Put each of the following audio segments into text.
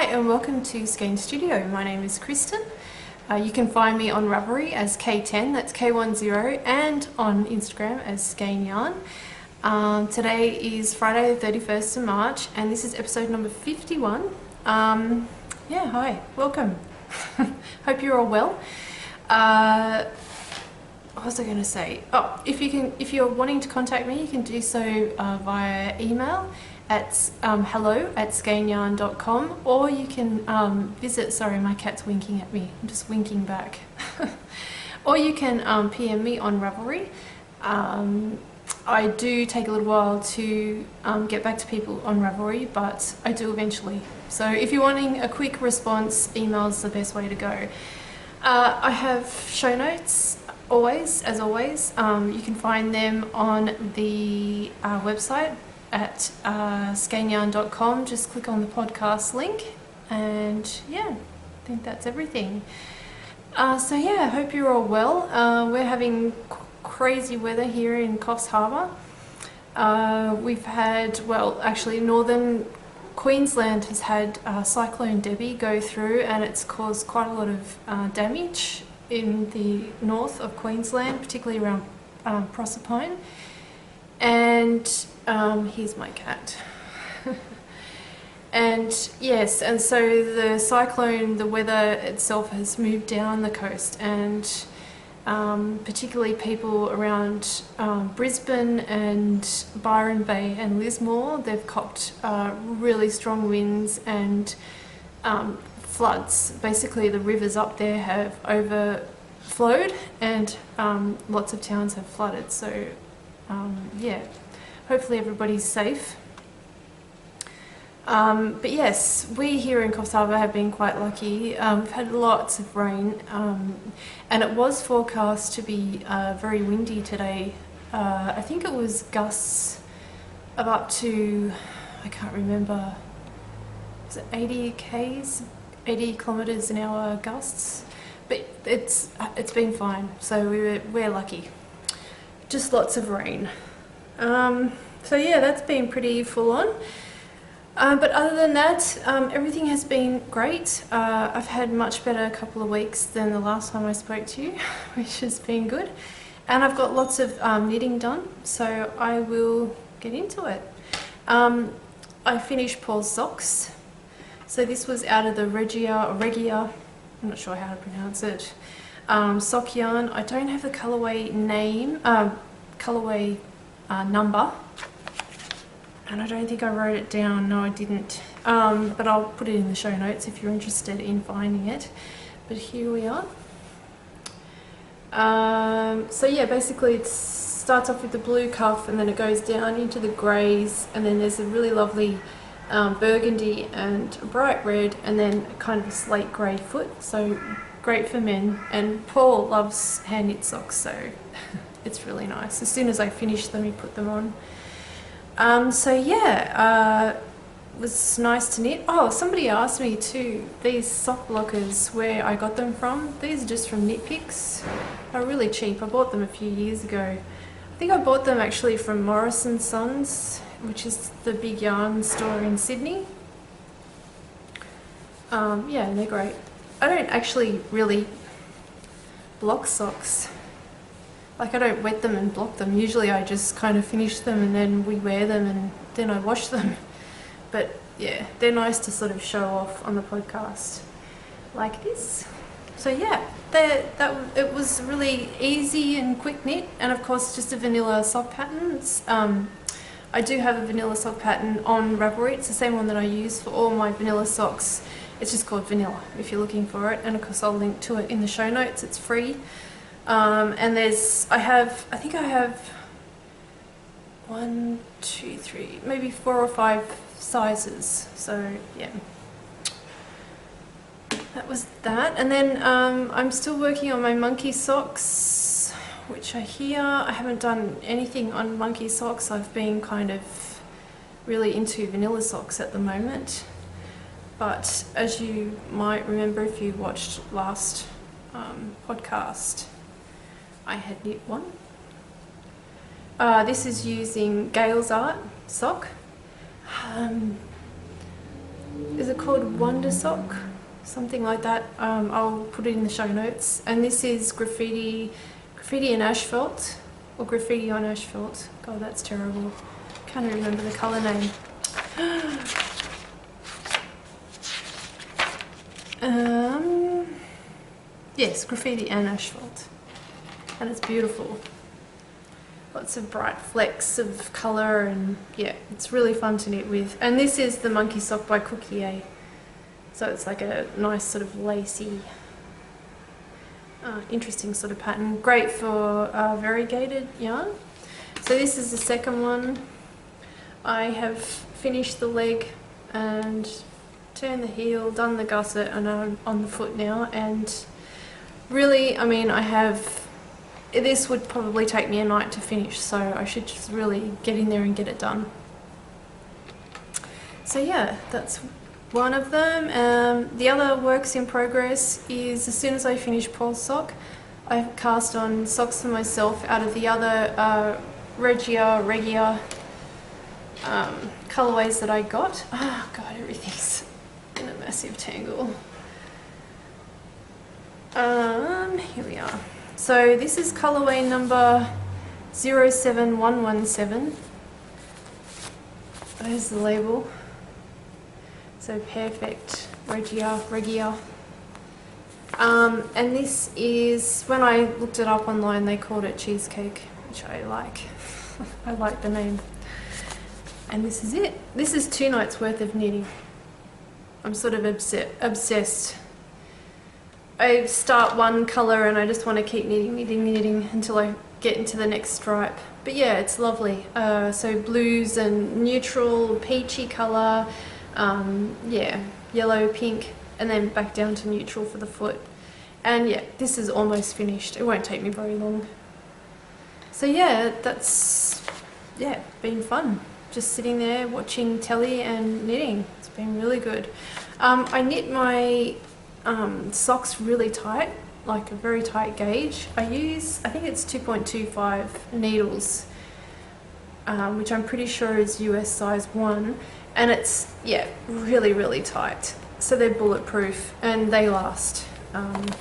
and welcome to Skein Studio. My name is Kristen. You can find me on Ravelry as K10, that's K10, and on Instagram as Skein Yarn. Today is Friday the 31st of March and this is episode number 51. Hi, welcome. Hope you're all well. What was I going to say? Oh, if you're wanting to contact me, you can do so via email at hello@skeinyarn.com, or you can visit, sorry, my cat's winking at me, I'm just winking back. Or you can PM me on Ravelry. I do take a little while to get back to people on Ravelry, but I do eventually. So if you're wanting a quick response, email's the best way to go. I have show notes as always. You can find them on the website at skeinyarn.com. Just click on the podcast link, and yeah, I think that's everything. I hope you're all well. We're having crazy weather here in Coffs Harbour. We've had, northern Queensland has had Cyclone Debbie go through, and it's caused quite a lot of damage in the north of Queensland, particularly around Proserpine. And here's my cat. And yes, and so the cyclone, the weather itself has moved down the coast, and particularly people around Brisbane and Byron Bay and Lismore, they've copped really strong winds and floods. Basically the rivers up there have overflowed, and lots of towns have flooded. So hopefully everybody's safe. But yes, we here in Coffs Harbour have been quite lucky. We've had lots of rain, and it was forecast to be very windy today. I think it was gusts of up to, I can't remember, was it 80 kilometres an hour gusts? But it's been fine, so we're lucky. Just lots of rain. That's been pretty full on. But other than that, everything has been great. I've had much better couple of weeks than the last time I spoke to you, which has been good. And I've got lots of knitting done, so I will get into it. I finished Paul's socks. So this was out of the Regia, I'm not sure how to pronounce it, sock yarn. I don't have the colourway name, number. And I don't think I wrote it down. No, I didn't. But I'll put it in the show notes if you're interested in finding it. But here we are. Basically it starts off with the blue cuff, and then it goes down into the greys, and then there's a really lovely burgundy and bright red, and then kind of a slate grey foot. So great for men. And Paul loves hand knit socks, so it's really nice. As soon as I finish them, he put them on. It was nice to knit. Oh, somebody asked me too, these sock blockers, where I got them from. These are just from Knit Picks. They're really cheap. I bought them a few years ago. I think I bought them actually from Morris & Sons, which is the big yarn store in Sydney. They're great. I don't actually really block socks. Like, I don't wet them and block them. Usually I just kind of finish them and then we wear them and then I wash them. But yeah, they're nice to sort of show off on the podcast like this. So yeah, it was really easy and quick knit, and of course just a vanilla sock pattern. I do have a vanilla sock pattern on Ravelry. It's the same one that I use for all my vanilla socks. It's just called Vanilla if you're looking for it, and of course I'll link to it in the show notes. It's free. And I think I have 1, 2, 3, maybe 4 or 5 sizes. So yeah, that was that. And then I'm still working on my monkey socks, which I haven't done anything on monkey socks. I've been kind of really into vanilla socks at the moment. But as you might remember if you watched last podcast, I had knit one. This is using Gail's Art sock. Is it called Wonder Sock? Something like that. I'll put it in the show notes. And this is graffiti and asphalt, or graffiti on asphalt. God, that's terrible. Can't remember the colour name. Yes, graffiti and asphalt. And it's beautiful. Lots of bright flecks of colour, and yeah, it's really fun to knit with. And this is the Monkey Sock by Cookier. So it's like a nice sort of lacy, interesting sort of pattern. Great for variegated yarn. So this is the second one. I have finished the leg and turned the heel, done the gusset, and I'm on the foot now. And really, I mean, this would probably take me a night to finish, so I should just really get in there and get it done. So yeah, that's one of them. The other works in progress is, as soon as I finish Paul's sock, I cast on socks for myself out of the other Regia colourways that I got. Oh god, everything's in a massive tangle. Here we are. So this is colourway number 07117. There's the label. So perfect, Regia. And this is, when I looked it up online, they called it Cheesecake, which I like. I like the name. And this is it. This is 2 nights worth of knitting. I'm sort of obsessed. I start one colour and I just want to keep knitting until I get into the next stripe. But yeah, it's lovely. So blues and neutral, peachy colour, yeah, yellow, pink, and then back down to neutral for the foot. And yeah, this is almost finished. It won't take me very long. So yeah, that's, yeah, been fun. Just sitting there watching telly and knitting. It's been really good. I knit my socks really tight, like a very tight gauge. I think it's 2.25 needles, which I'm pretty sure is US size 1, and it's, yeah, really, really tight. So they're bulletproof and they last. And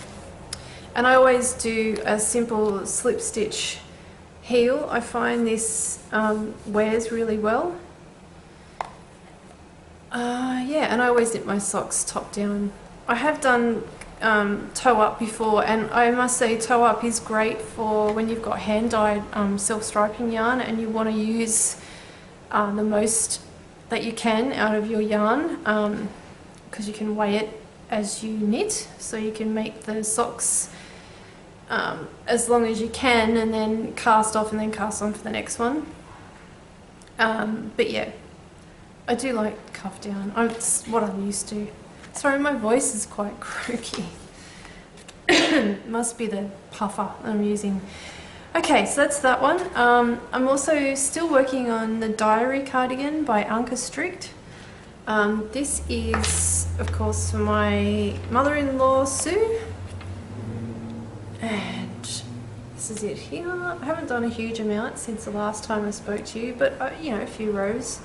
I always do a simple slip stitch heel. I find this wears really well. Yeah, and I always knit my socks top down. I have done toe up before, and I must say toe up is great for when you've got hand dyed self-striping yarn and you want to use the most that you can out of your yarn, because you can weigh it as you knit, so you can make the socks as long as you can and then cast off and then cast on for the next one. But yeah, I do like cuff down. It's what I'm used to. Sorry, my voice is quite croaky. Must be the puffer I'm using. Okay, so that's that one. I'm also still working on the Diary cardigan by Anka Strict. This is, of course, for my mother-in-law, Sue. And this is it here. I haven't done a huge amount since the last time I spoke to you, but you know, a few rows.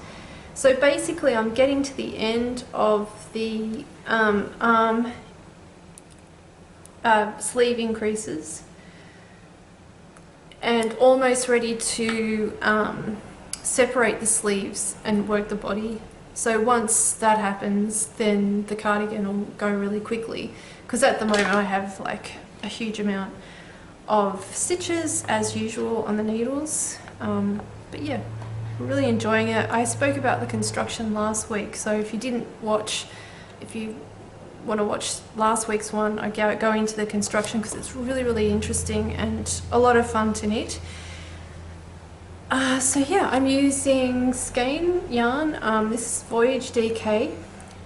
So basically I'm getting to the end of the arm sleeve increases and almost ready to separate the sleeves and work the body. So once that happens, then the cardigan will go really quickly, because at the moment I have like a huge amount of stitches as usual on the needles. But yeah, really enjoying it. I spoke about the construction last week, so if you didn't watch, if you want to watch last week's one, I go into the construction because it's really, really interesting and a lot of fun to knit. So yeah, I'm using skein yarn. This is Voyage DK,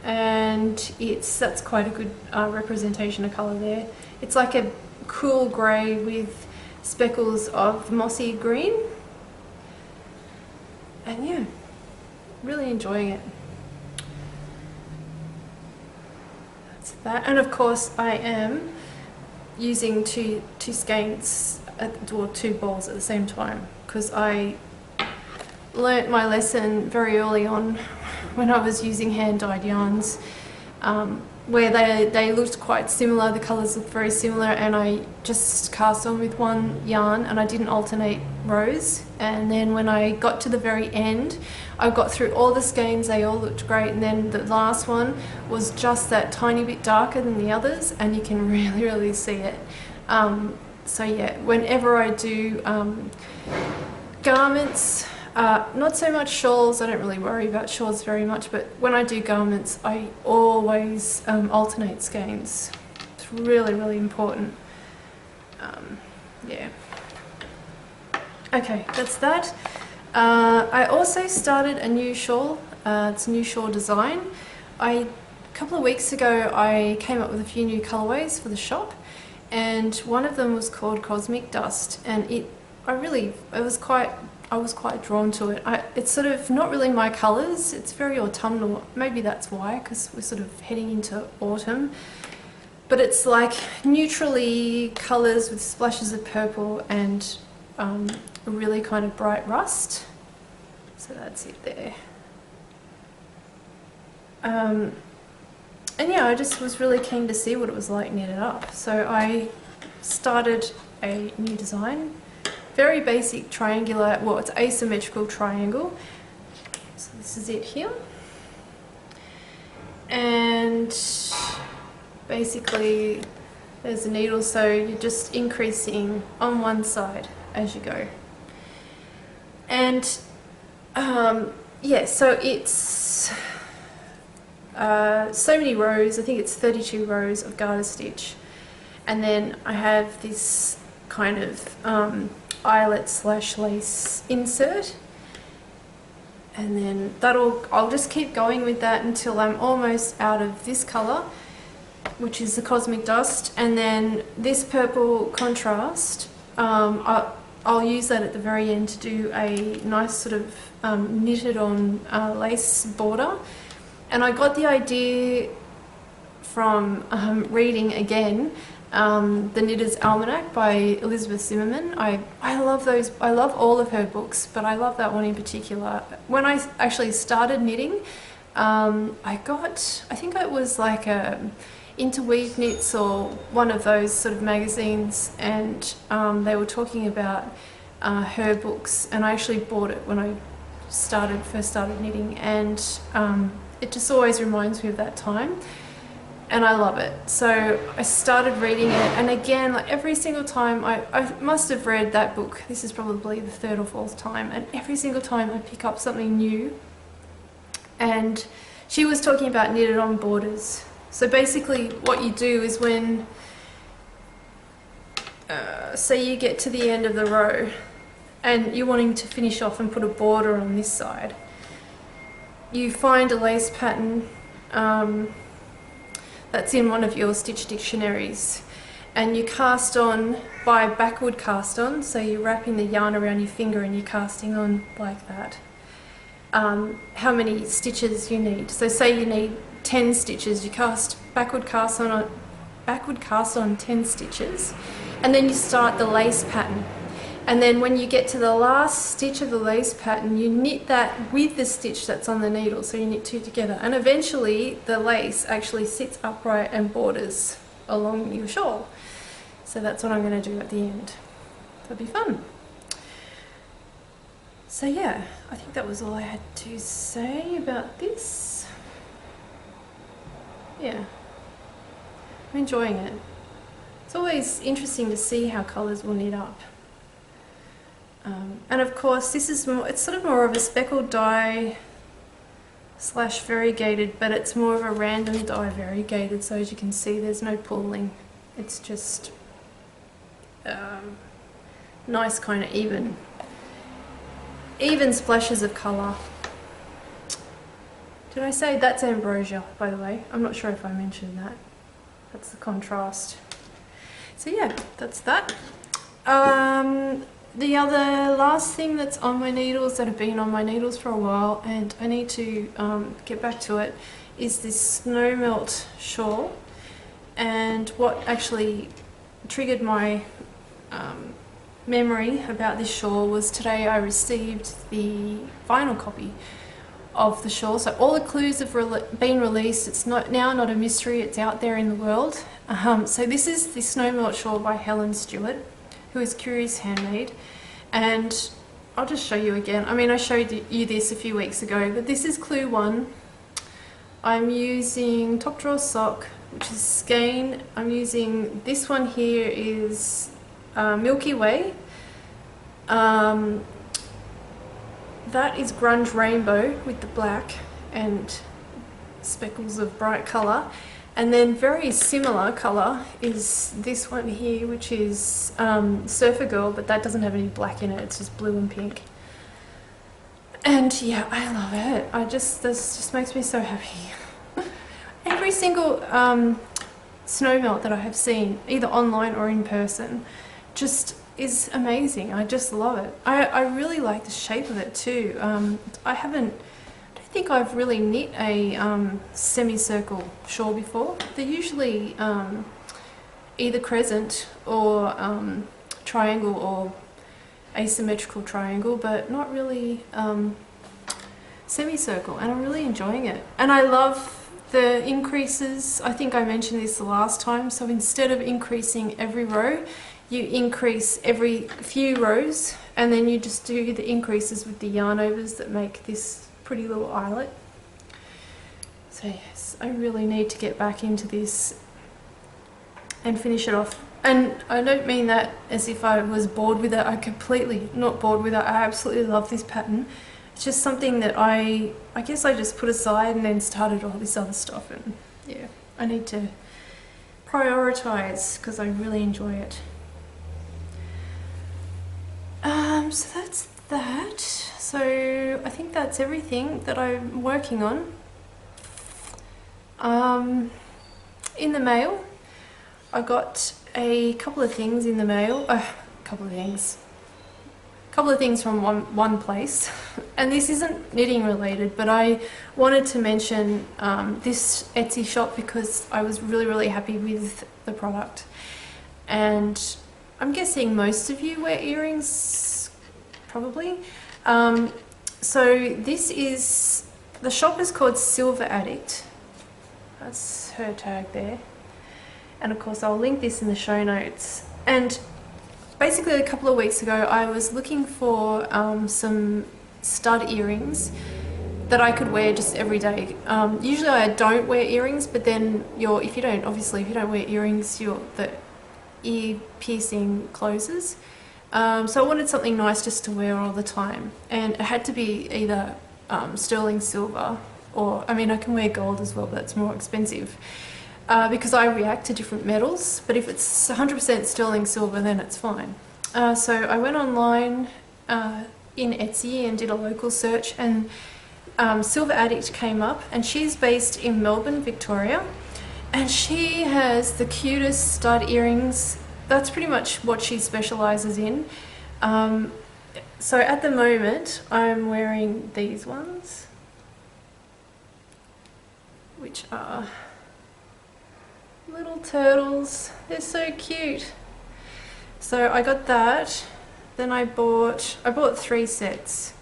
and that's quite a good representation of colour there. It's like a cool grey with speckles of mossy green. And yeah, really enjoying it. That's that. And of course I am using two skeins or 2 balls at the same time, because I learnt my lesson very early on when I was using hand-dyed yarns, where they looked quite similar, the colours looked very similar, and I just cast on with one yarn and I didn't alternate rows. And then when I got to the very end, I got through all the skeins, they all looked great, and then the last one was just that tiny bit darker than the others, and you can really see it. So yeah, whenever I do garments, not so much shawls, I don't really worry about shawls very much, but when I do garments I always alternate skeins. It's really important. Yeah. Okay, that's that. I also started a new shawl. It's a new shawl design. A couple of weeks ago I came up with a few new colourways for the shop, and one of them was called Cosmic Dust, and I was quite drawn to it. It's sort of not really my colours, it's very autumnal, maybe that's why, because we're sort of heading into autumn. But it's like neutrally colours with splashes of purple and a really kind of bright rust. So that's it there. And yeah, I just was really keen to see what it was like knitted up. So I started a new design. Very basic triangular, well, it's asymmetrical triangle. So this is it here. And basically there's a needle, so you're just increasing on one side as you go. And yeah, so it's so many rows, I think it's 32 rows of garter stitch. And then I have this kind of eyelet slash lace insert, and then I'll just keep going with that until I'm almost out of this colour, which is the Cosmic Dust, and then this purple contrast, I'll use that at the very end to do a nice sort of knitted on lace border. And I got the idea from reading again The Knitter's Almanac by Elizabeth Zimmerman. I love those, I love all of her books, but I love that one in particular. When I actually started knitting, I think it was like Interweave Knits or one of those sort of magazines, and they were talking about her books, and I actually bought it when I first started knitting, and it just always reminds me of that time. And I love it. So I started reading it, and again, like every single time, I must have read that book, this is probably the third or fourth time, and every single time I pick up something new. And she was talking about knitted on borders. So basically what you do is when, say you get to the end of the row and you're wanting to finish off and put a border on this side, you find a lace pattern that's in one of your stitch dictionaries, and you cast on by backward cast on, so you're wrapping the yarn around your finger and you're casting on like that. How many stitches you need. So say you need 10 stitches, you backward cast on 10 stitches, and then you start the lace pattern. And then when you get to the last stitch of the lace pattern, you knit that with the stitch that's on the needle, so you knit two together, and eventually the lace actually sits upright and borders along your shawl. So that's what I'm going to do at the end. That'll be fun. So yeah, I think that was all I had to say about this. Yeah, I'm enjoying it. It's always interesting to see how colours will knit up. And of course this is it's sort of more of a speckled dye slash variegated, but it's more of a random dye variegated, so as you can see there's no pooling. It's just nice kind of even splashes of colour. Did I say that's ambrosia, by the way? I'm not sure if I mentioned that. That's the contrast. So yeah, that's that. The other last thing that's on my needles, that have been on my needles for a while, and I need to get back to it, is this snow melt shawl. And what actually triggered my memory about this shawl was today I received the vinyl copy of the shawl. So all the clues have been released. It's now not a mystery, it's out there in the world. So this is the Snow Melt shawl by Helen Stewart, who is Curious Handmade. And I'll just show you again. I mean, I showed you this a few weeks ago, but this is clue 1. I'm using top drawer sock, which is skein. I'm using this one here is Milky Way. That is Grunge Rainbow with the black and speckles of bright colour. And then very similar colour is this one here, which is Surfer Girl, but that doesn't have any black in it, it's just blue and pink. And yeah, I love it. This just makes me so happy. Every single snow melt that I have seen, either online or in person, just is amazing. I just love it. I really like the shape of it too. I don't think I've really knit a semicircle shawl before. They're usually either crescent or triangle or asymmetrical triangle, but not really semicircle, and I'm really enjoying it. And I love the increases. I think I mentioned this the last time, so instead of increasing every row, you increase every few rows, and then you just do the increases with the yarn overs that make this pretty little eyelet. So yes, I really need to get back into this and finish it off. And I don't mean that as if I was bored with it. I'm completely not bored with it. I absolutely love this pattern. It's just something that I guess I just put aside and then started all this other stuff, and yeah, I need to prioritize because I really enjoy it. So that's that. So I think that's everything that I'm working on. In the mail, I got a couple of things in the mail. A couple of things from one place. And this isn't knitting related, but I wanted to mention this Etsy shop because I was really happy with the product. And I'm guessing most of you wear earrings, probably. So this is, the shop is called Silver Addict. That's her tag there. And of course I'll link this in the show notes. And basically a couple of weeks ago I was looking for some stud earrings that I could wear just every day. Usually I don't wear earrings, but then if you don't wear earrings, the ear piercing closes. So I wanted something nice just to wear all the time, and it had to be either sterling silver, or I mean I can wear gold as well, but that's more expensive because I react to different metals. But if it's 100% sterling silver, then it's fine. So I went online in Etsy and did a local search, and Silver Addict came up, and she's based in Melbourne, Victoria. And she has the cutest stud earrings. That's pretty much what she specialises in. So at the moment, I'm wearing these ones, which are little turtles. They're so cute. So I got that. Then I bought 3 sets.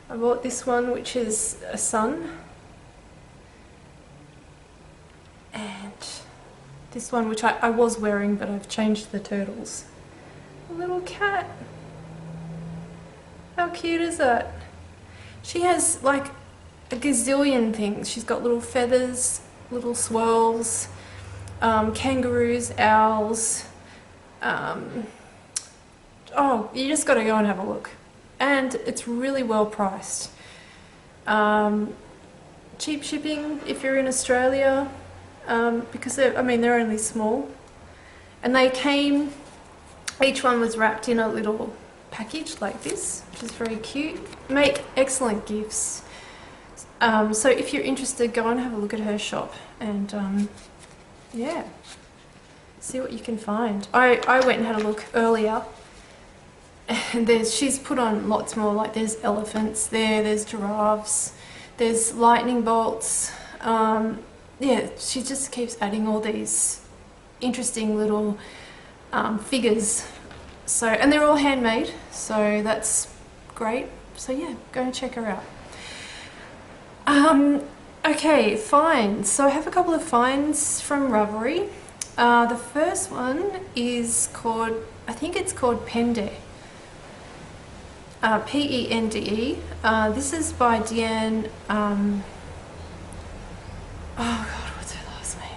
I bought this one, which is a sun. And this one, which I was wearing, but I've changed the turtles. A little cat. How cute is that? She has like a gazillion things. She's got little feathers, little swirls, kangaroos, owls. Oh, you just got to go and have a look. And it's really well priced. Cheap shipping if you're in Australia. Because they're only small, and they came, each one was wrapped in a little package like this, which is very cute. Make excellent gifts. So if you're interested, go and have a look at her shop, and yeah, see what you can find. I went and had a look earlier, and she's put on lots more. Like there's elephants there's giraffes, there's lightning bolts. Yeah, she just keeps adding all these interesting little figures. So, and they're all handmade, so that's great. So yeah, go and check her out. Okay, finds. So I have a couple of finds from Ravelry. The first one is called, I think it's called Pende. Pende. This is by Deanne. Oh God, what's her last name?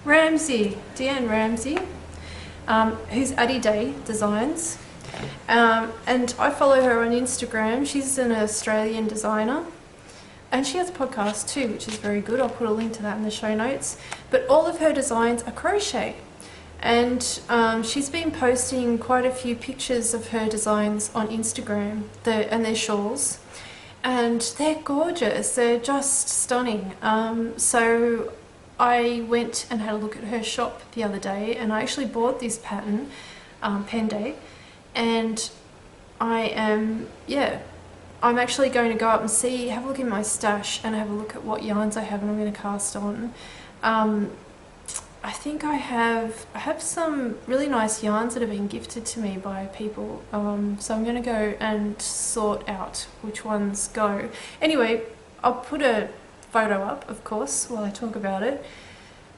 Ramsey, Deanne Ramsey, who's Addy Day Designs. And I follow her on Instagram. She's an Australian designer. And she has a podcast too, which is very good. I'll put a link to that in the show notes. But all of her designs are crochet. And she's been posting quite a few pictures of her designs on Instagram, and their shawls. And they're gorgeous. They're just stunning. So I went and had a look at her shop the other day, and I actually bought this pattern, Pende. And I'm actually going to go up and have a look in my stash and have a look at what yarns I have and I'm going to cast on. I think I have some really nice yarns that have been gifted to me by people, so I'm going to go and sort out which ones go. Anyway, I'll put a photo up, of course, while I talk about it.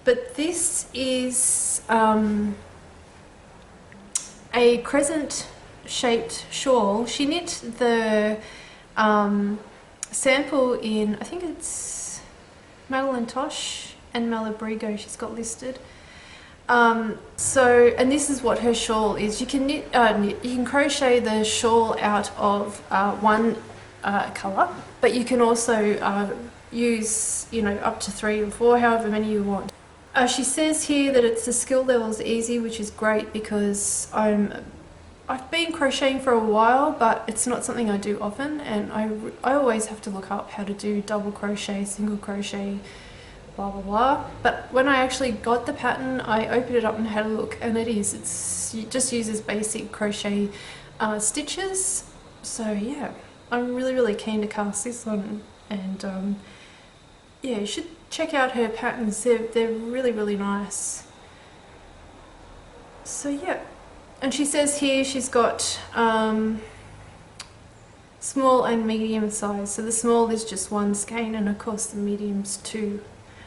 But this is a crescent shaped shawl. She knit the sample in, I think it's Madeline Tosh and Malabrigo she's got listed. And this is what her shawl is. You can you can crochet the shawl out of one colour, but you can also use, up to 3 or 4, however many you want. She says here that the skill level is easy, which is great because I've been crocheting for a while, but it's not something I do often, and I always have to look up how to do double crochet, single crochet, blah blah blah. But when I actually got the pattern, I opened it up and had a look, and it just uses basic crochet stitches. So yeah, I'm really keen to cast this on, and yeah, you should check out her patterns. They're really nice. So yeah. And she says here she's got small and medium size. So the small is just 1 skein, and of course the medium's 2.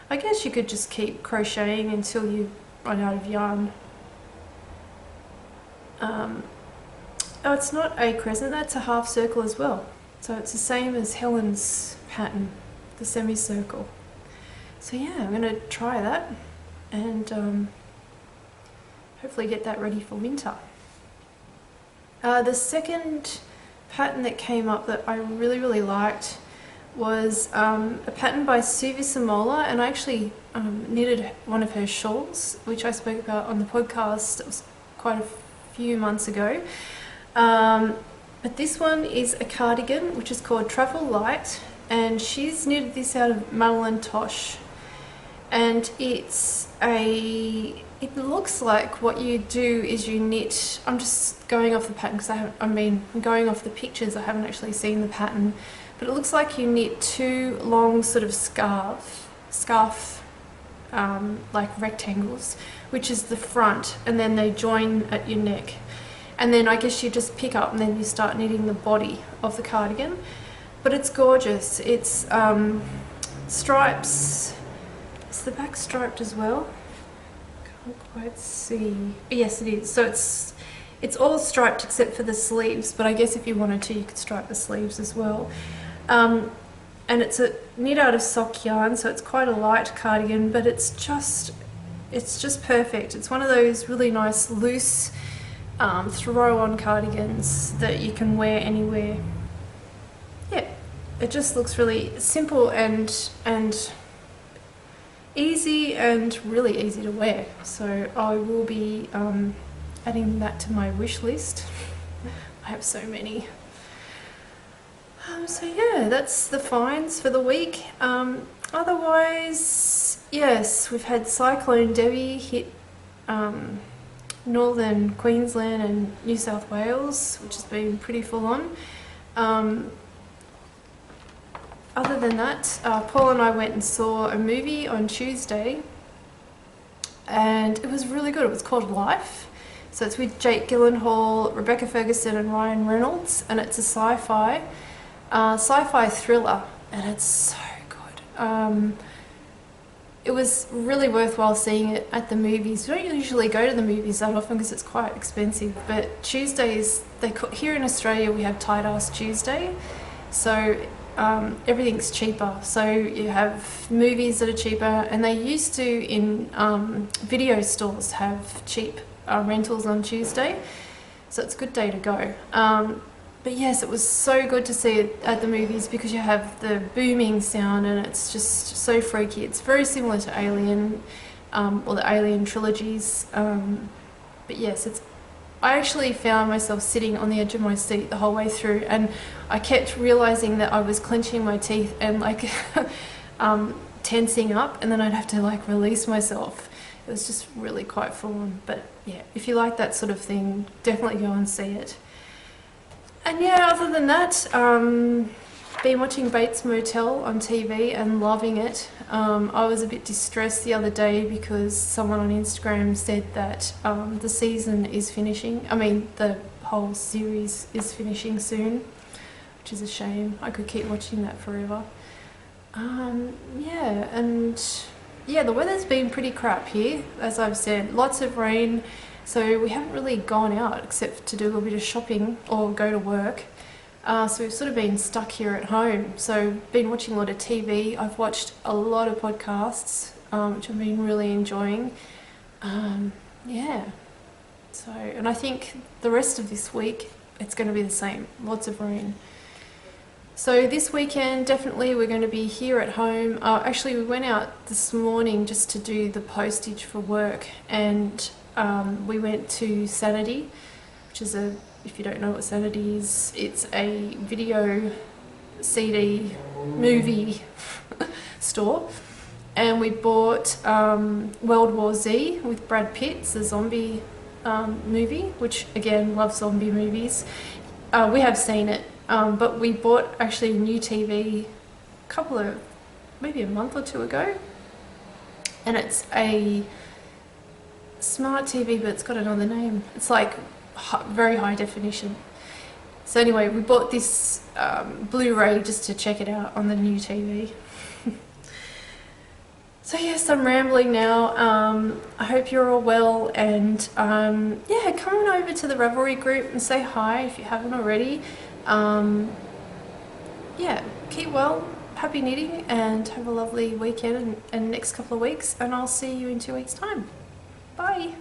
I guess you could just keep crocheting until you run out of yarn. Oh, it's not a crescent, that's a half circle as well. So it's the same as Helen's pattern, the semicircle. So yeah, I'm going to try that and hopefully get that ready for winter. The second pattern that came up that I really liked was a pattern by Suvi Samola, and I actually knitted one of her shawls, which I spoke about on the podcast. It was quite a few months ago. But this one is a cardigan, which is called Travel Light, and she's knitted this out of Madeline Tosh. And it looks like what you do is you knit, I'm just going off the pattern because I'm going off the pictures, I haven't actually seen the pattern, but it looks like you knit 2 long sort of scarf like rectangles, which is the front, and then they join at your neck. And then I guess you just pick up and then you start knitting the body of the cardigan. But it's gorgeous. It's stripes. Is the back striped as well? Can't quite see. Yes, it is. So it's all striped except for the sleeves, but I guess if you wanted to, you could stripe the sleeves as well. And it's knit out of sock yarn, so it's quite a light cardigan, but it's just perfect. It's one of those really nice loose throw-on cardigans that you can wear anywhere. Yeah, it just looks really simple and easy, and really easy to wear. So I will be adding that to my wish list. I have so many. So yeah, that's the finds for the week. Otherwise, yes, we've had Cyclone Debbie hit northern Queensland and New South Wales, which has been pretty full on. Other than that, Paul and I went and saw a movie on Tuesday, and it was really good. It was called Life. So it's with Jake Gyllenhaal, Rebecca Ferguson and Ryan Reynolds, and it's a sci-fi thriller, and it's so good. It was really worthwhile seeing it at the movies. We don't usually go to the movies that often because it's quite expensive, but Tuesdays, here in Australia we have Tight Ass Tuesday, so everything's cheaper. So you have movies that are cheaper, and they used to in video stores have cheap rentals on Tuesday, so it's a good day to go. But yes, it was so good to see it at the movies because you have the booming sound and it's just so freaky. It's very similar to Alien, or the Alien trilogies. But yes, I actually found myself sitting on the edge of my seat the whole way through, and I kept realizing that I was clenching my teeth and like tensing up, and then I'd have to like release myself. It was just really quite full on. But yeah, if you like that sort of thing, definitely go and see it. And yeah, other than that, been watching Bates Motel on TV and loving it. I was a bit distressed the other day because someone on Instagram said that the season is finishing. I mean, the whole series is finishing soon, which is a shame. I could keep watching that forever. Yeah, and yeah, the weather's been pretty crap here, as I've said. Lots of rain. So we haven't really gone out except to do a little bit of shopping or go to work. So we've sort of been stuck here at home. So been watching a lot of TV. I've watched a lot of podcasts, which I've been really enjoying. Yeah. So, and I think the rest of this week, it's going to be the same. Lots of rain. So this weekend, definitely we're going to be here at home. Actually, we went out this morning just to do the postage for work, and we went to Sanity, which is if you don't know what Sanity is, it's a video CD movie store, and we bought World War Z with Brad Pitt. It's a zombie movie, which again, love zombie movies. We have seen it, but we bought actually a new TV maybe a month or two ago, and it's a smart TV, but it's got another name. It's like very high definition. So anyway, we bought this Blu-ray just to check it out on the new TV. So yes, I'm rambling now. I hope you're all well, and yeah, come on over to the Ravelry group and say hi if you haven't already. Yeah, keep well, happy knitting, and have a lovely weekend and next couple of weeks, and I'll see you in 2 weeks' time. Bye!